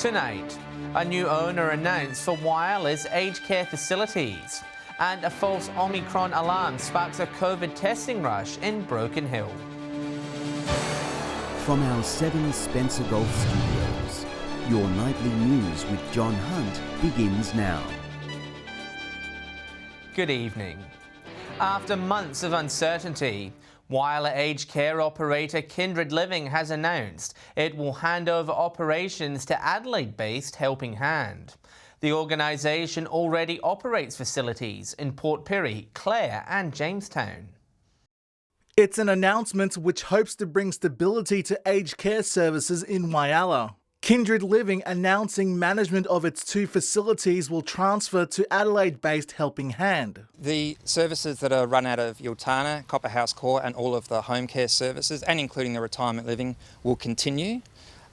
Tonight, a new owner announced for Whyalla's aged care facilities, and a false Omicron alarm sparks a COVID testing rush in Broken Hill. From our 7 Spencer Golf Studios, your nightly news with John Hunt begins now. Good evening. After months of uncertainty, Whyalla aged care operator Kindred Living has announced it will hand over operations to Adelaide-based Helping Hand. The organisation already operates facilities in Port Pirie, Clare and Jamestown. It's an announcement which hopes to bring stability to aged care services in Whyalla. Kindred Living announcing management of its 2 facilities will transfer to Adelaide-based Helping Hand. The services that are run out of Ultana, Copper House Court and all of the home care services, and including the retirement living, will continue.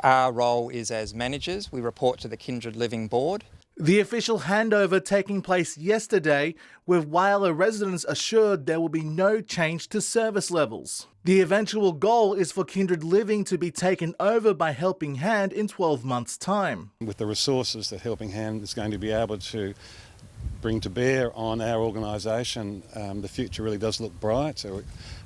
Our role is as managers. We report to the Kindred Living board. The official handover taking place yesterday, with Whyalla residents assured there will be no change to service levels. The eventual goal is for Kindred Living to be taken over by Helping Hand in 12 months' time. With the resources that Helping Hand is going to be able to bring to bear on our organisation, the future really does look bright. So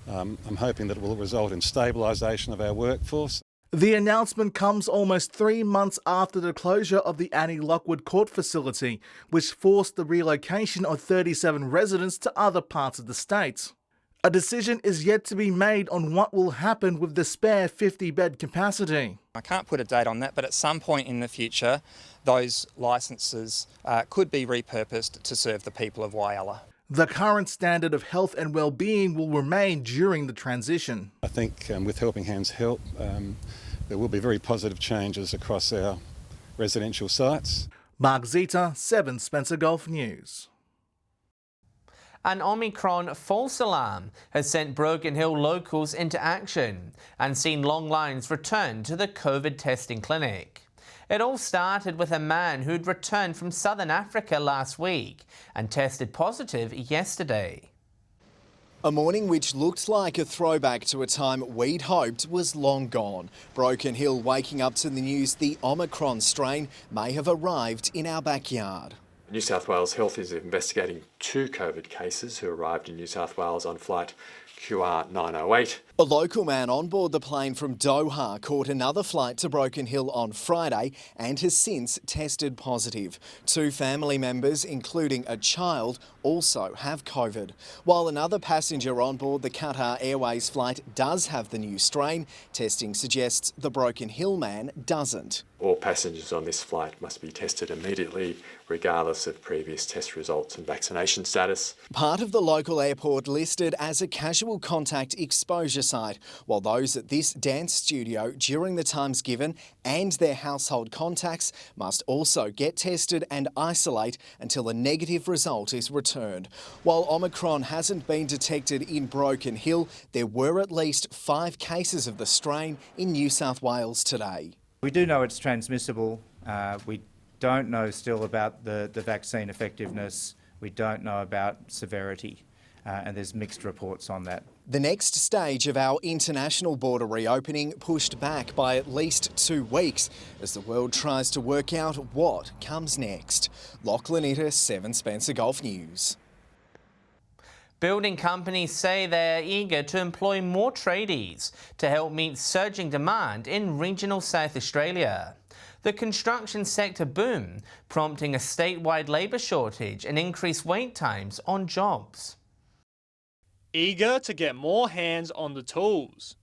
I'm hoping that it will result in stabilisation of our workforce. The announcement comes almost 3 months after the closure of the Annie Lockwood Court facility, which forced the relocation of 37 residents to other parts of the state. A decision is yet to be made on what will happen with the spare 50-bed capacity. I can't put a date on that, but at some point in the future, those licences could be repurposed to serve the people of Whyalla. The current standard of health and well-being will remain during the transition. I think with Helping Hand's help, there will be very positive changes across our residential sites. Mark Zita, 7 Spencer Golf News. An Omicron false alarm has sent Broken Hill locals into action and seen long lines return to the COVID testing clinic. It all started with a man who'd returned from Southern Africa last week and tested positive yesterday. A morning which looked like a throwback to a time we'd hoped was long gone. Broken Hill waking up to the news the Omicron strain may have arrived in our backyard. New South Wales Health is investigating 2 COVID cases who arrived in New South Wales on flight QR908. A local man on board the plane from Doha caught another flight to Broken Hill on Friday and has since tested positive. 2 family members, including a child, also have COVID. While another passenger on board the Qatar Airways flight does have the new strain, testing suggests the Broken Hill man doesn't. All passengers on this flight must be tested immediately, regardless of previous test results and vaccination status. Part of the local airport listed as a casual contact exposure site, while those at this dance studio during the times given and their household contacts must also get tested and isolate until a negative result is returned. While Omicron hasn't been detected in Broken Hill, there were at least 5 cases of the strain in New South Wales today. We do know it's transmissible. We don't know still about the vaccine effectiveness. We don't know about severity, and there's mixed reports on that. The next stage of our international border reopening pushed back by at least 2 weeks as the world tries to work out what comes next. Lachlan Itter, 7 Spencer Golf News. Building companies say they're eager to employ more tradies to help meet surging demand in regional South Australia. The construction sector boom, prompting a statewide labour shortage and increased wait times on jobs. Eager to get more hands on the tools.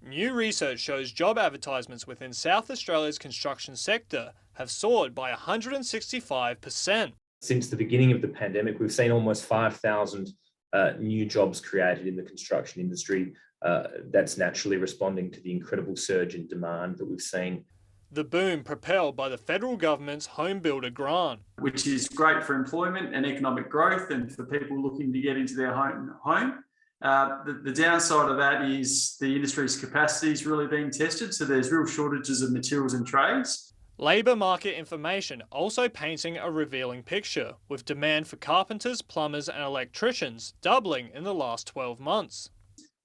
New research shows job advertisements within South Australia's construction sector have soared by 165%. Since the beginning of the pandemic, we've seen almost 5,000 new jobs created in the construction industry. That's naturally responding to the incredible surge in demand that we've seen. The boom propelled by the federal government's home builder grant, which is great for employment and economic growth and for people looking to get into their home. The downside of that is the industry's capacity is really being tested, so there's real shortages of materials and trades. Labour market information also painting a revealing picture, with demand for carpenters, plumbers and electricians doubling in the last 12 months.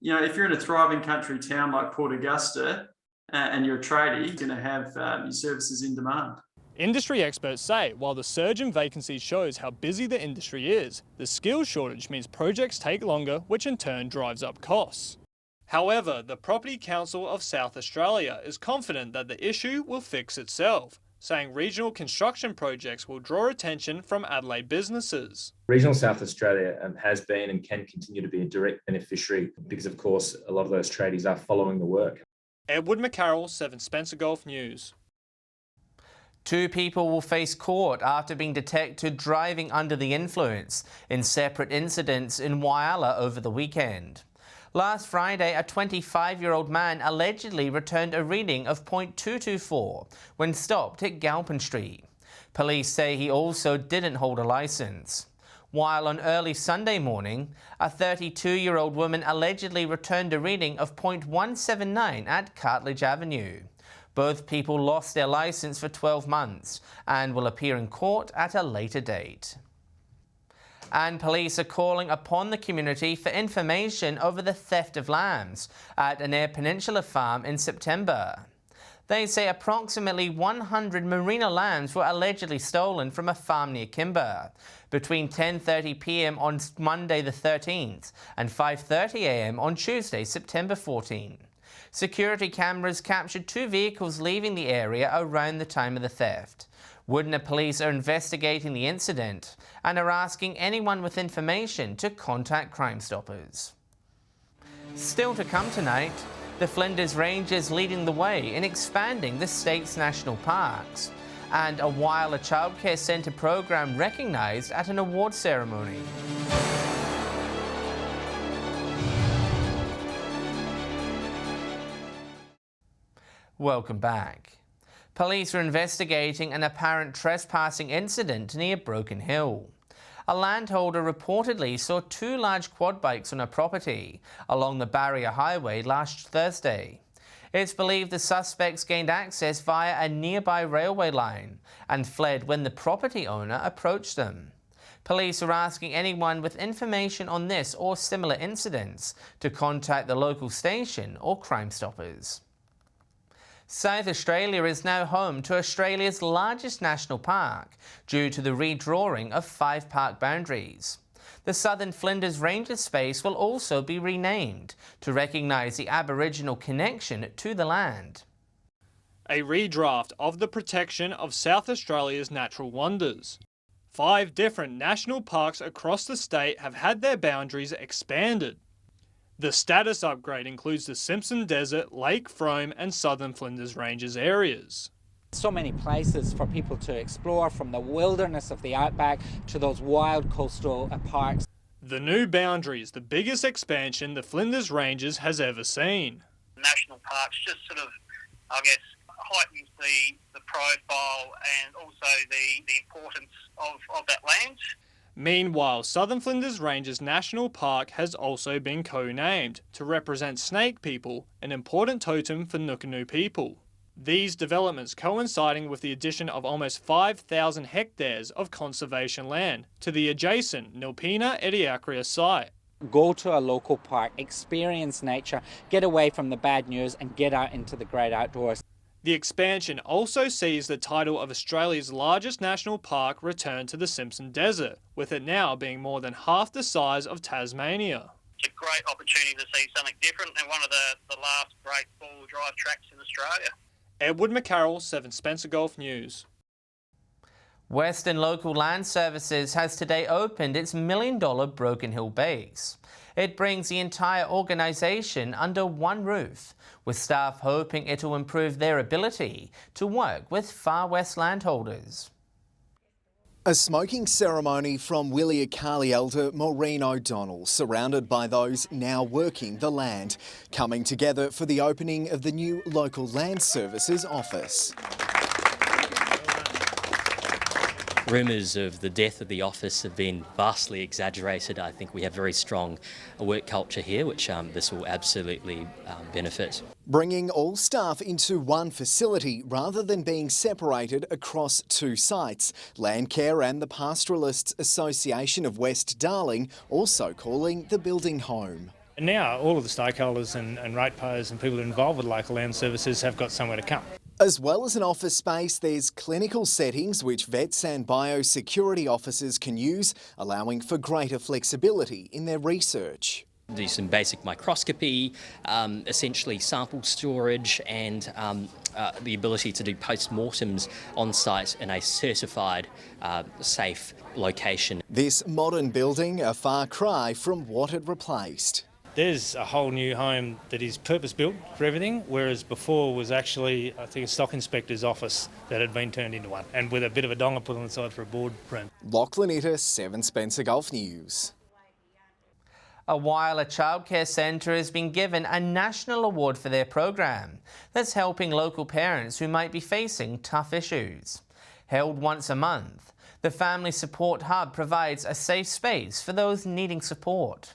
You know, if you're in a thriving country town like Port Augusta and you're a tradie, you're going to have your services in demand. Industry experts say while the surge in vacancies shows how busy the industry is, the skills shortage means projects take longer, which in turn drives up costs. However, the Property Council of South Australia is confident that the issue will fix itself, saying regional construction projects will draw attention from Adelaide businesses. Regional South Australia has been and can continue to be a direct beneficiary because, of course, a lot of those tradies are following the work. Edward McCarroll, 7 Spencer Gulf News. 2 people will face court after being detected driving under the influence in separate incidents in Whyalla over the weekend. Last Friday, a 25-year-old man allegedly returned a reading of .224 when stopped at Galpin Street. Police say he also didn't hold a licence. While on early Sunday morning, a 32-year-old woman allegedly returned a reading of .179 at Cartledge Avenue. Both people lost their licence for 12 months and will appear in court at a later date. And police are calling upon the community for information over the theft of lambs at an Eyre Peninsula farm in September. They say approximately 100 merino lambs were allegedly stolen from a farm near Kimber between 10:30 p.m. on Monday the 13th and 5:30 a.m. on Tuesday, September 14. Security cameras captured 2 vehicles leaving the area around the time of the theft. Woodner police are investigating the incident and are asking anyone with information to contact Crime Stoppers. Still to come tonight, the Flinders Range leading the way in expanding the state's national parks, and a Whyalla childcare centre program recognised at an award ceremony. Welcome back. Police are investigating an apparent trespassing incident near Broken Hill. A landholder reportedly saw 2 large quad bikes on a property along the Barrier Highway last Thursday. It's believed the suspects gained access via a nearby railway line and fled when the property owner approached them. Police are asking anyone with information on this or similar incidents to contact the local station or Crime Stoppers. South Australia is now home to Australia's largest national park due to the redrawing of 5 park boundaries. The Southern Flinders Ranger space will also be renamed to recognise the Aboriginal connection to the land. A redraft of the protection of South Australia's natural wonders. 5 different national parks across the state have had their boundaries expanded. The status upgrade includes the Simpson Desert, Lake Frome and Southern Flinders Ranges areas. So many places for people to explore, from the wilderness of the outback to those wild coastal parks. The new boundary is the biggest expansion the Flinders Ranges has ever seen. National parks just sort of, I guess, heightens the profile and also the importance of that land. Meanwhile, Southern Flinders Ranges National Park has also been co-named to represent snake people, an important totem for Nukanu people. These developments coinciding with the addition of almost 5,000 hectares of conservation land to the adjacent Nilpena Ediacaria site. Go to a local park, experience nature, get away from the bad news and get out into the great outdoors. The expansion also sees the title of Australia's largest national park return to the Simpson Desert, with it now being more than half the size of Tasmania. It's a great opportunity to see something different and one of the last great four-wheel drive tracks in Australia. Edward McCarroll, 7 Spencer Gulf News. Western Local Land Services has today opened its $1 million Broken Hill base. It brings the entire organisation under one roof, with staff hoping it will improve their ability to work with Far West landholders. A smoking ceremony from Whyalla elder Maureen O'Donnell, surrounded by those now working the land, coming together for the opening of the new Local Land Services office. Rumours of the death of the office have been vastly exaggerated. I think we have very strong work culture here, which this will absolutely benefit. Bringing all staff into one facility rather than being separated across 2 sites. Landcare and the Pastoralists Association of West Darling also calling the building home. Now all of the stakeholders and ratepayers and people involved with local land services have got somewhere to come. As well as an office space, there's clinical settings which vets and biosecurity officers can use, allowing for greater flexibility in their research. Do some basic microscopy, essentially sample storage, and the ability to do post-mortems on site in a certified, safe location. This modern building, a far cry from what it replaced. There's a whole new home that is purpose-built for everything, whereas before was actually, I think, a stock inspector's office that had been turned into one, and with a bit of a donga put on the side for a board room. Lachlan Itter, 7 Spencer Golf News. A Whyalla childcare centre has been given a national award for their program that's helping local parents who might be facing tough issues. Held once a month, the Family Support Hub provides a safe space for those needing support.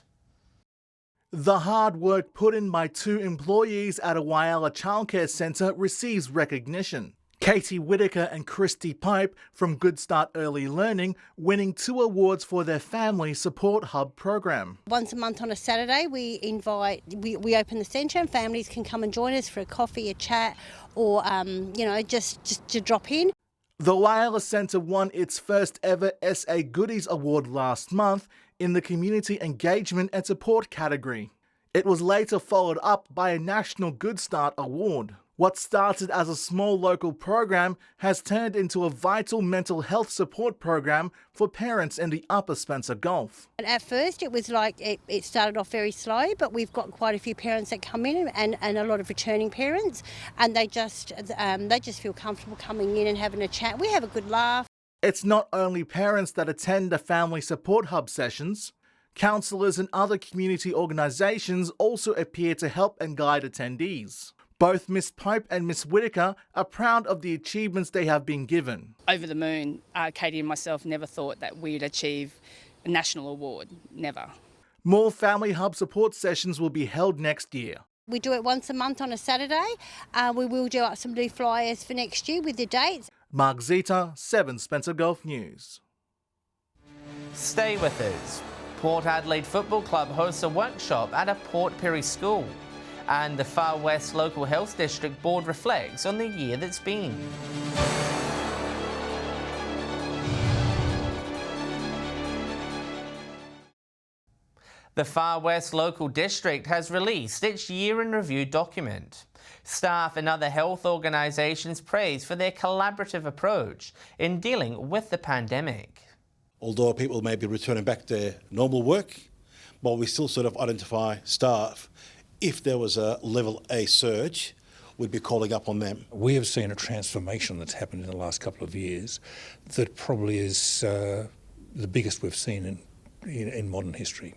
The hard work put in by 2 employees at a Whyalla childcare centre receives recognition. Katie Whitaker and Christy Pipe from Good Start Early Learning winning 2 awards for their Family Support Hub program. Once a month on a Saturday we open the centre and families can come and join us for a coffee, a chat, or just to drop in. The Whyalla Centre won its first ever SA Goodies Award last month in the Community Engagement and Support category. It was later followed up by a National Good Start Award. What started as a small local program has turned into a vital mental health support program for parents in the Upper Spencer Gulf. And at first it was like it started off very slow, but we've got quite a few parents that come in and a lot of returning parents, and they just feel comfortable coming in and having a chat. We have a good laugh. It's not only parents that attend the Family Support Hub sessions. Counsellors and other community organisations also appear to help and guide attendees. Both Miss Pope and Miss Whitaker are proud of the achievements they have been given. Over the moon, Katie and myself never thought that we'd achieve a national award, never. More Family Hub support sessions will be held next year. We do it once a month on a Saturday. We will do up some new flyers for next year with the dates. Mark Zeta, 7 Spencer Golf News. Stay with us. Port Adelaide Football Club hosts a workshop at a Port Pirie school. And the Far West Local Health District Board reflects on the year that's been. The Far West Local District has released its year in review document. Staff and other health organisations praise for their collaborative approach in dealing with the pandemic. Although people may be returning back to normal work, but we still sort of identify staff. If there was a level A surge, we'd be calling up on them. We have seen a transformation that's happened in the last couple of years that probably is the biggest we've seen in modern history.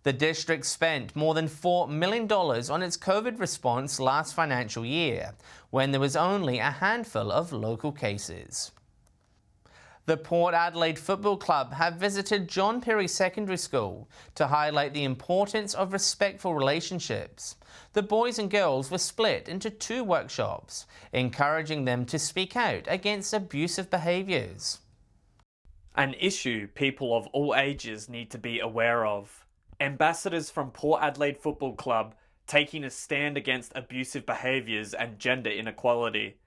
The district spent more than $4 million on its COVID response last financial year, when there was only a handful of local cases. The Port Adelaide Football Club have visited John Perry Secondary School to highlight the importance of respectful relationships. The boys and girls were split into 2 workshops, encouraging them to speak out against abusive behaviours. An issue people of all ages need to be aware of. Ambassadors from Port Adelaide Football Club taking a stand against abusive behaviours and gender inequality.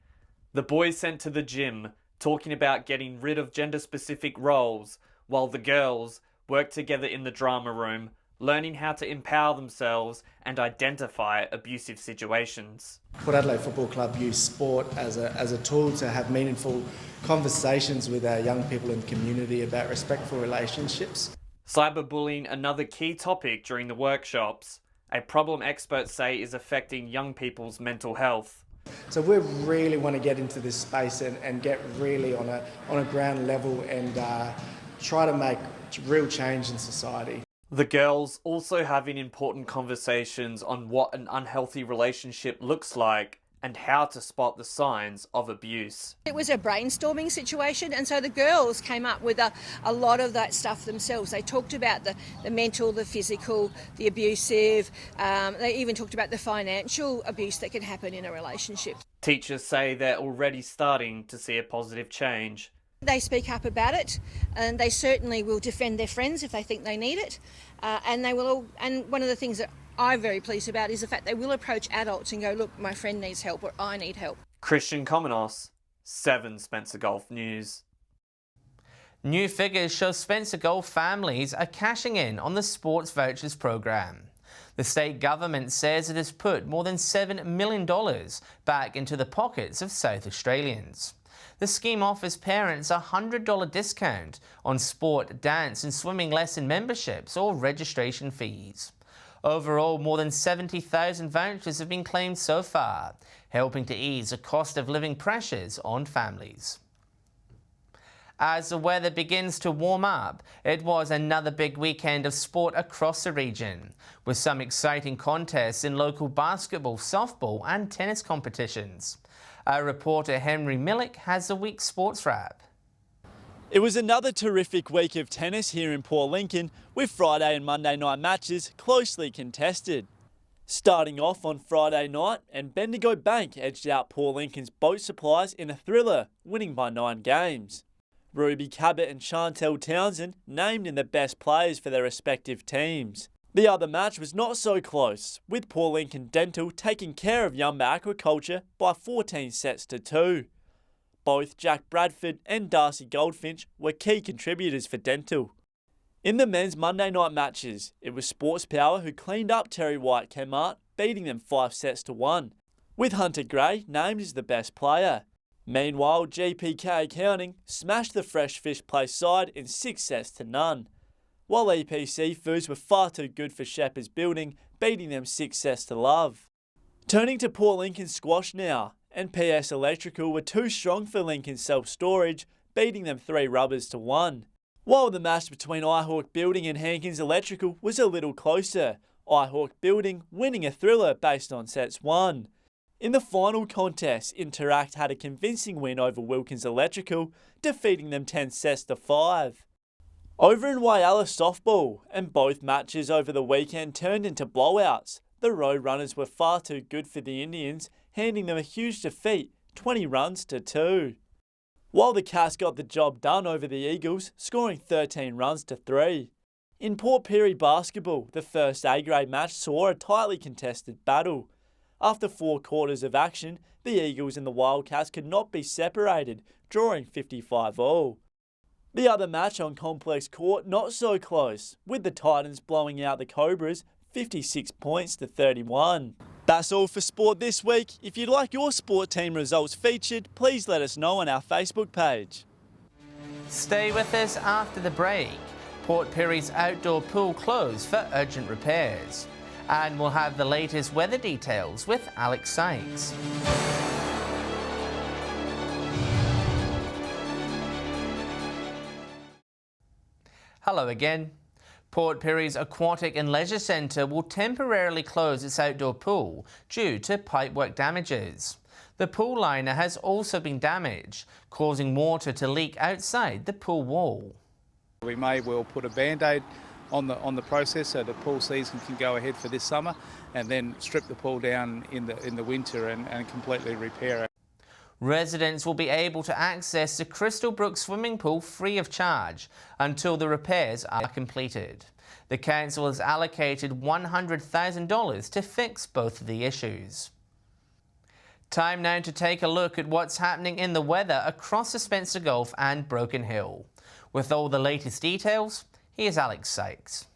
The boys sent to the gym talking about getting rid of gender-specific roles, while the girls work together in the drama room, learning how to empower themselves and identify abusive situations. Port Adelaide Football Club use sport as a tool to have meaningful conversations with our young people in the community about respectful relationships. Cyberbullying, another key topic during the workshops, a problem experts say is affecting young people's mental health. So we really want to get into this space and get really on a ground level and try to make real change in society. The girls also having important conversations on what an unhealthy relationship looks like and how to spot the signs of abuse. It was a brainstorming situation, and so the girls came up with a lot of that stuff themselves. They talked about the mental, the physical, the abusive. They even talked about the financial abuse that can happen in a relationship. Teachers say they're already starting to see a positive change. They speak up about it, and they certainly will defend their friends if they think they need it. And one of the things that I'm very pleased about is the fact they will approach adults and go, look, my friend needs help or I need help. Christian Komenos, 7 Spencer Golf News. New figures show Spencer Golf families are cashing in on the sports vouchers program. The state government says it has put more than $7 million back into the pockets of South Australians. The scheme offers parents a $100 discount on sport, dance and swimming lesson memberships or registration fees. Overall, more than 70,000 vouchers have been claimed so far, helping to ease the cost of living pressures on families. As the weather begins to warm up, it was another big weekend of sport across the region, with some exciting contests in local basketball, softball and tennis competitions. Our reporter Henry Millick has the week's sports wrap. It was another terrific week of tennis here in Port Lincoln, with Friday and Monday night matches closely contested. Starting off on Friday night, and Bendigo Bank edged out Port Lincoln's Boat Supplies in a thriller, winning by 9 games. Ruby Cabot and Chantel Townsend named in the best players for their respective teams. The other match was not so close, with Port Lincoln Dental taking care of Yamba Aquaculture by 14 sets to 2. Both Jack Bradford and Darcy Goldfinch were key contributors for Dental. In the men's Monday night matches, it was Sports Power who cleaned up Terry White Kmart, beating them 5 sets to 1, with Hunter Gray named as the best player. Meanwhile, GPK Accounting smashed the Fresh Fish Place side in 6 sets to none, while EPC Foods were far too good for Shepherd's Building, beating them 6 sets to love. Turning to Port Lincoln Squash now, and PS Electrical were too strong for Lincoln Self-Storage, beating them 3 rubbers to 1. While the match between iHawk Building and Hankins Electrical was a little closer, iHawk Building winning a thriller based on sets 1. In the final contest, Interact had a convincing win over Wilkins Electrical, defeating them 10 sets to 5. Over in Whyalla softball, and both matches over the weekend turned into blowouts. The Road Runners were far too good for the Indians, handing them a huge defeat, 20 runs to 2. While the Cats got the job done over the Eagles, scoring 13 runs to 3. In Port Pirie basketball, the first A-grade match saw a tightly contested battle. After 4 quarters of action, the Eagles and the Wildcats could not be separated, drawing 55 all. The other match on Complex Court not so close, with the Titans blowing out the Cobras 56 points to 31. That's all for sport this week. If you'd like your sport team results featured, please let us know on our Facebook page. Stay with us after the break. Port Pirie's outdoor pool closed for urgent repairs. And we'll have the latest weather details with Alex Sykes. Hello again. Port Pirie's Aquatic and Leisure Centre will temporarily close its outdoor pool due to pipework damages. The pool liner has also been damaged, causing water to leak outside the pool wall. We may well put a band-aid on the process so the pool season can go ahead for this summer, and then strip the pool down in the winter and completely repair it. Residents will be able to access the Crystal Brook swimming pool free of charge until the repairs are completed. The council has allocated $100,000 to fix both of the issues. Time now to take a look at what's happening in the weather across the Spencer Gulf and Broken Hill. With all the latest details, here's Alex Sykes.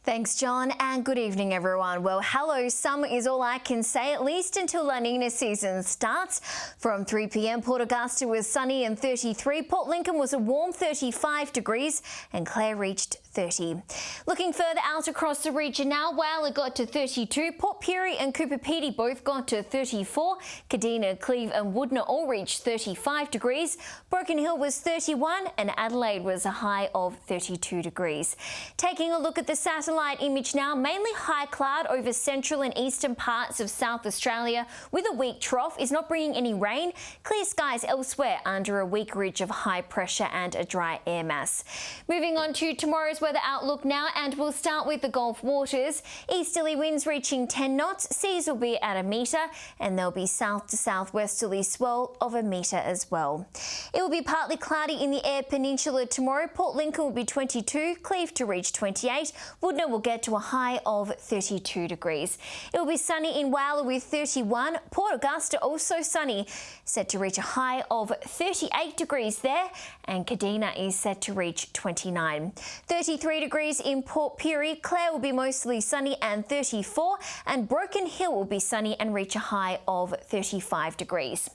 Thanks, John, and good evening, everyone. Well, hello, summer is all I can say, at least until La Nina season starts. From 3 p.m, Port Augusta was sunny and 33, Port Lincoln was a warm 35 degrees, and Clare reached 30. Looking further out across the region now, Whyalla got to 32, Port Pirie and Cooper Pedy both got to 34, Kadina, Cleve and Woodner all reached 35 degrees, Broken Hill was 31, and Adelaide was a high of 32 degrees. Taking a look at the satellite image now, mainly high cloud over central and eastern parts of South Australia with a weak trough is not bringing any rain. Clear skies elsewhere under a weak ridge of high pressure and a dry air mass. Moving on to tomorrow's weather outlook now, and we'll start with the Gulf waters. Easterly winds reaching 10 knots, seas will be at 1 metre, and there'll be south to southwesterly swell of 1 metre as well. It will be partly cloudy in the Eyre Peninsula tomorrow. Port Lincoln will be 22, Cleve to reach 28, Woodner Whyalla will get to a high of 32 degrees. It will be sunny in Whyalla with 31. Port Augusta also sunny, set to reach a high of 38 degrees there, and Kadina is set to reach 29. 33 degrees in Port Pirie. Clare will be mostly sunny and 34, and Broken Hill will be sunny and reach a high of 35 degrees.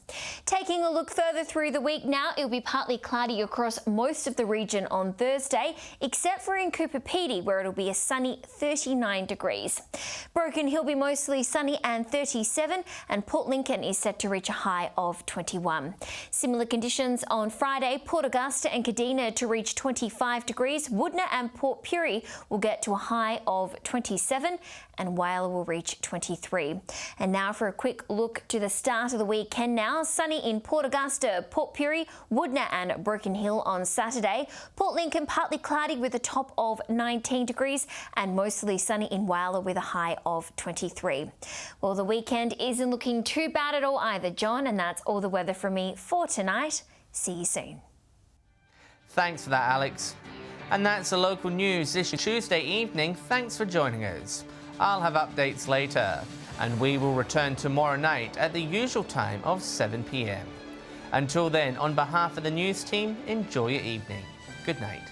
Taking a look further through the week now, it will be partly cloudy across most of the region on Thursday, except for in Cooper Pedy, where it'll be a sunny 39 degrees. Broken Hill will be mostly sunny and 37, and Port Lincoln is set to reach a high of 21. Similar conditions on Friday, Port Augusta and Kadina to reach 25 degrees. Woodner and Port Pirie will get to a high of 27, and Whyalla will reach 23. And now for a quick look to the start of the weekend now. Sunny in Port Augusta, Port Pirie, Woodner and Broken Hill on Saturday. Port Lincoln partly cloudy with a top of 19 degrees, and mostly sunny in Whyalla with a high of 23. Well, the weekend isn't looking too bad at all either, John, and that's all the weather from me for tonight. See you soon. Thanks for that, Alex. And that's the local news this Tuesday evening. Thanks for joining us. I'll have updates later, and we will return tomorrow night at the usual time of 7 p.m. Until then, on behalf of the news team, enjoy your evening. Good night.